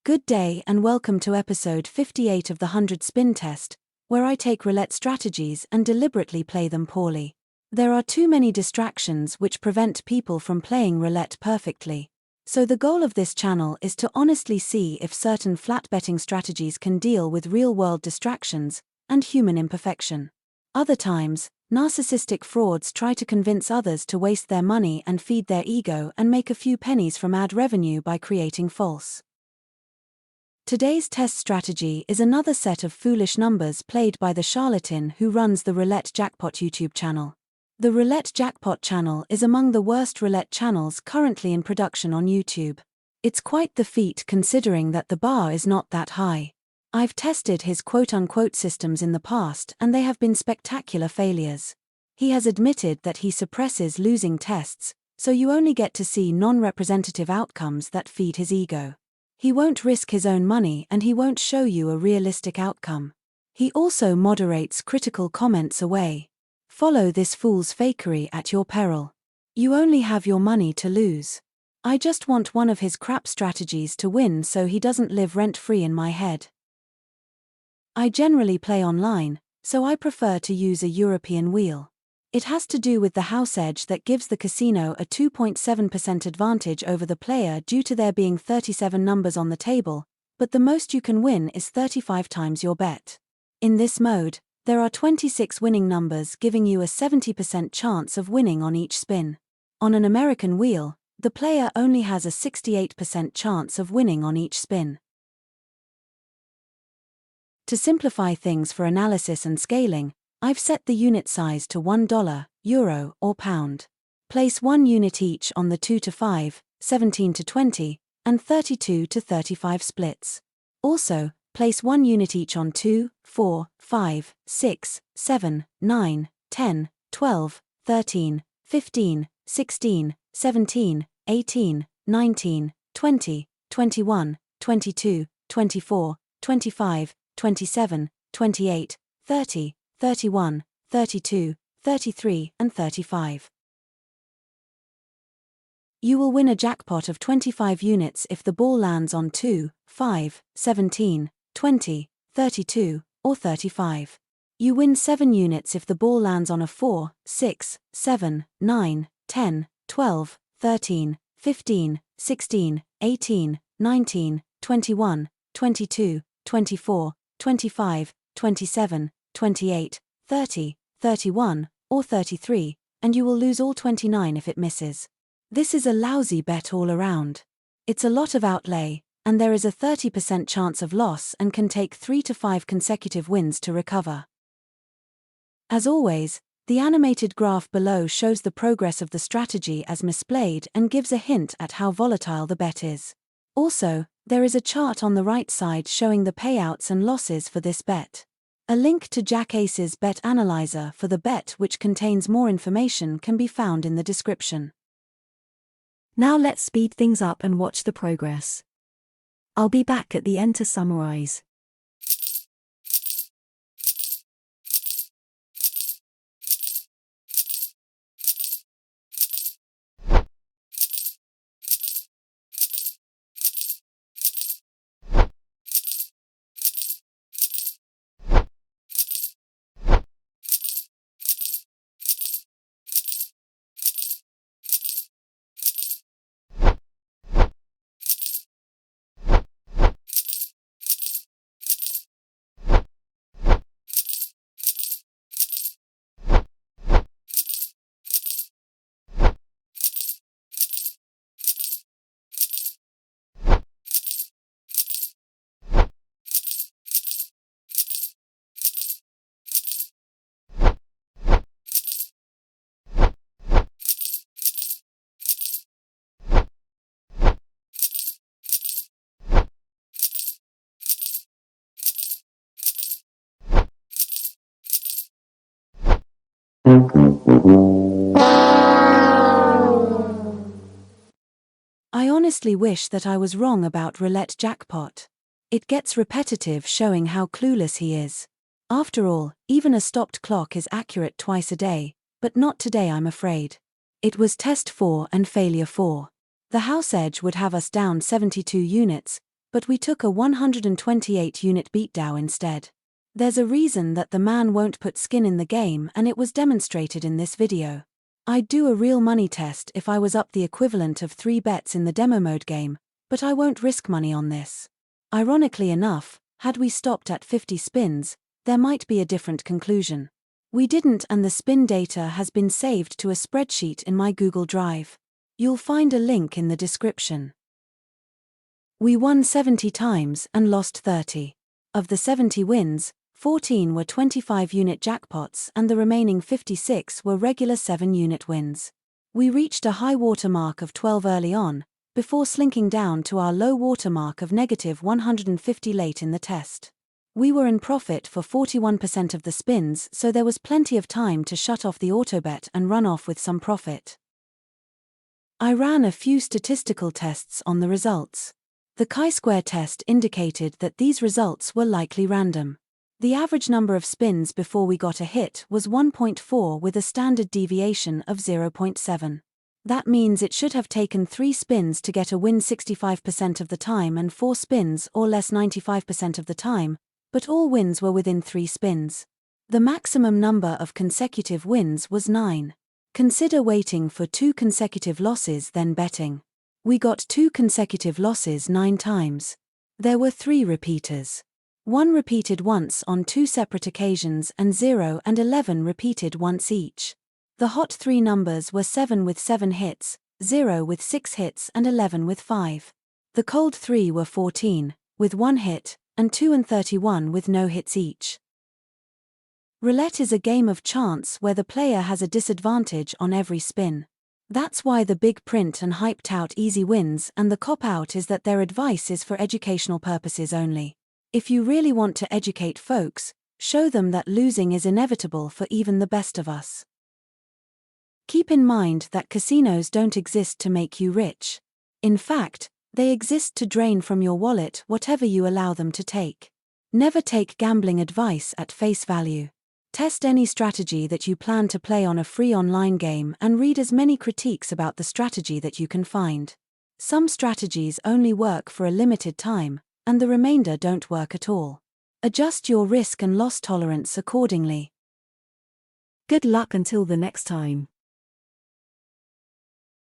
Good day and welcome to episode 58 of the 100 Spin Test, where I take roulette strategies and deliberately play them poorly. There are too many distractions which prevent people from playing roulette perfectly. So the goal of this channel is to honestly see if certain flat betting strategies can deal with real-world distractions and human imperfection. Other times, narcissistic frauds try to convince others to waste their money and feed their ego and make a few pennies from ad revenue by creating false. Today's test strategy is another set of foolish numbers played by the charlatan who runs the Roulette Jackpot YouTube channel. The Roulette Jackpot channel is among the worst roulette channels currently in production on YouTube. It's quite the feat considering that the bar is not that high. I've tested his quote-unquote systems in the past and they have been spectacular failures. He has admitted that he suppresses losing tests, so you only get to see non-representative outcomes that feed his ego. He won't risk his own money and he won't show you a realistic outcome. He also moderates critical comments away. Follow this fool's fakery at your peril. You only have your money to lose. I just want one of his crap strategies to win so he doesn't live rent-free in my head. I generally play online, so I prefer to use a European wheel. It has to do with the house edge that gives the casino a 2.7% advantage over the player due to there being 37 numbers on the table, but the most you can win is 35 times your bet. In this mode, there are 26 winning numbers giving you a 70% chance of winning on each spin. On an American wheel, the player only has a 68% chance of winning on each spin. To simplify things for analysis and scaling, I've set the unit size to $1, euro, or pound. Place 1 unit each on the 2 to 5, 17 to 20, and 32 to 35 splits. Also, place 1 unit each on 2, 4, 5, 6, 7, 9, 10, 12, 13, 15, 16, 17, 18, 19, 20, 21, 22, 24, 25, 27, 28, 30, 31, 32, 33, and 35. You will win a jackpot of 25 units if the ball lands on 2, 5, 17, 20, 32, or 35. You win 7 units if the ball lands on a 4, 6, 7, 9, 10, 12, 13, 15, 16, 18, 19, 21, 22, 24, 25, 27, 28, 30, 31, or 33, and you will lose all 29 if it misses. This is a lousy bet all around. It's a lot of outlay, and there is a 30% chance of loss and can take 3 to 5 consecutive wins to recover. As always, the animated graph below shows the progress of the strategy as misplayed and gives a hint at how volatile the bet is. Also, there is a chart on the right side showing the payouts and losses for this bet. A link to Jack Ace's bet analyzer for the bet, which contains more information, can be found in the description. Now let's speed things up and watch the progress. I'll be back at the end to summarize. I honestly wish that I was wrong about Roulette Jackpot. It gets repetitive showing how clueless he is. After all, even a stopped clock is accurate twice a day, but not today, I'm afraid. It was test 4 and failure 4. The house edge would have us down 72 units, but we took a 128-unit beatdown instead. There's a reason that the man won't put skin in the game, and it was demonstrated in this video. I'd do a real money test if I was up the equivalent of 3 bets in the demo mode game, but I won't risk money on this. Ironically enough, had we stopped at 50 spins, there might be a different conclusion. We didn't, and the spin data has been saved to a spreadsheet in my Google Drive. You'll find a link in the description. We won 70 times and lost 30. Of the 70 wins, 14 were 25-unit jackpots and the remaining 56 were regular 7-unit wins. We reached a high watermark of 12 early on, before slinking down to our low watermark of negative 150 late in the test. We were in profit for 41% of the spins, so there was plenty of time to shut off the autobet and run off with some profit. I ran a few statistical tests on the results. The chi-square test indicated that these results were likely random. The average number of spins before we got a hit was 1.4 with a standard deviation of 0.7. That means it should have taken 3 spins to get a win 65% of the time and 4 spins or less 95% of the time, but all wins were within 3 spins. The maximum number of consecutive wins was 9. Consider waiting for 2 consecutive losses then betting. We got 2 consecutive losses 9 times. There were 3 repeaters. 1 repeated once on 2 separate occasions and 0 and 11 repeated once each. The hot 3 numbers were 7 with 7 hits, 0 with 6 hits and 11 with 5. The cold 3 were 14, with 1 hit, and 2 and 31 with no hits each. Roulette is a game of chance where the player has a disadvantage on every spin. That's why the big print and hyped out easy wins, and the cop-out is that their advice is for educational purposes only. If you really want to educate folks, show them that losing is inevitable for even the best of us. Keep in mind that casinos don't exist to make you rich. In fact, they exist to drain from your wallet whatever you allow them to take. Never take gambling advice at face value. Test any strategy that you plan to play on a free online game and read as many critiques about the strategy that you can find. Some strategies only work for a limited time, and the remainder don't work at all. Adjust your risk and loss tolerance accordingly. Good luck until the next time.